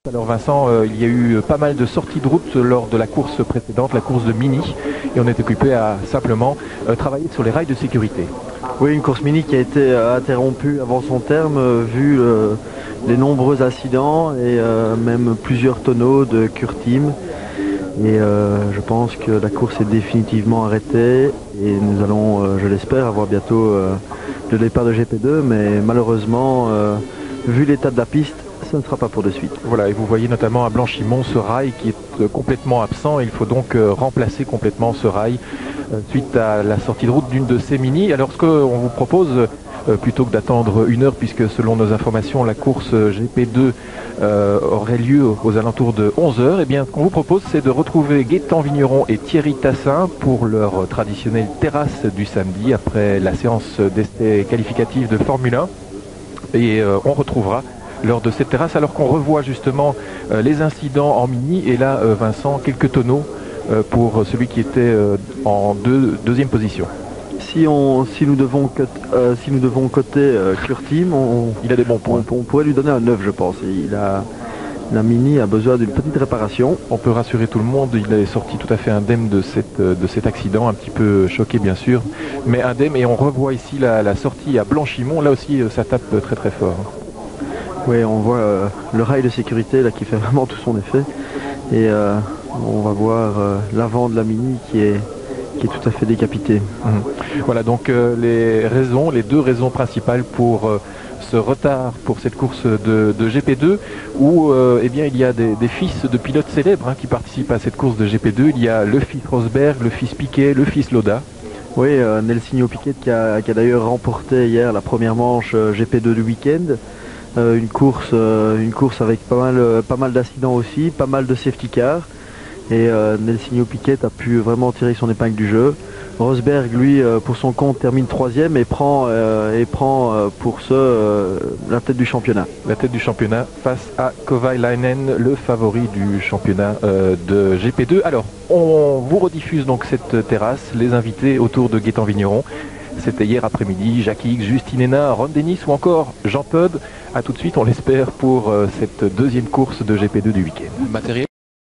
Alors Vincent, il y a eu pas mal de sorties de route lors de la course précédente, la course de Mini, et on est occupé à simplement travailler sur les rails de sécurité. Oui, une course mini qui a été interrompue avant son terme, vu les nombreux accidents et même plusieurs tonneaux de Curtim. Et je pense que la course est définitivement arrêtée et nous allons, je l'espère, avoir bientôt le départ de GP2, mais malheureusement, vu l'état de la piste, ce ne sera pas pour de suite. Voilà, et vous voyez notamment à Blanchimont ce rail qui est complètement absent. Il faut donc remplacer complètement ce rail suite à la sortie de route d'une de ces Mini. Alors ce qu'on vous propose, plutôt que d'attendre une heure, puisque selon nos informations, la course GP2 aurait lieu aux alentours de 11h, eh bien ce qu'on vous propose, c'est de retrouver Gaëtan Vigneron et Thierry Tassin pour leur traditionnelle terrasse du samedi, après la séance d'essais qualificatifs de Formule 1. Et on retrouvera lors de cette terrasse, alors qu'on revoit justement les incidents en Mini, et là Vincent, quelques tonneaux pour celui qui était en deuxième position. Si nous devons coter Curtim, Il a des bons points. on pourrait lui donner un 9, je pense. La Mini a besoin d'une petite réparation. On peut rassurer tout le monde, il est sorti tout à fait indemne de cet accident, un petit peu choqué bien sûr, mais indemne. Et on revoit ici la sortie à Blanchimont, là aussi ça tape très très fort. Oui, on voit le rail de sécurité là, qui fait vraiment tout son effet. Et on va voir l'avant de la Mini qui est tout à fait décapité. Voilà donc les deux raisons principales pour ce retard pour cette course de GP2, où eh bien, il y a des fils de pilotes célèbres qui participent à cette course de GP2. Il y a le fils Rosberg, le fils Piquet, le fils Lauda. Oui, Nelsinho Piquet qui a d'ailleurs remporté hier la première manche GP2 du week-end. Une course avec pas mal d'accidents aussi, pas mal de safety car. Et Nelsinho Piquet a pu vraiment tirer son épingle du jeu. Rosberg, lui, pour son compte, termine 3e et prend pour la tête du championnat. La tête du championnat face à Kovalainen, le favori du championnat de GP2. Alors, on vous rediffuse donc cette terrasse, les invités autour de Gaëtan Vigneron. C'était hier après-midi, Jacques X, Justine Hénin, Ron Dennis ou encore Jean Todt. A tout de suite, on l'espère, pour cette deuxième course de GP2 du week-end. Matériel.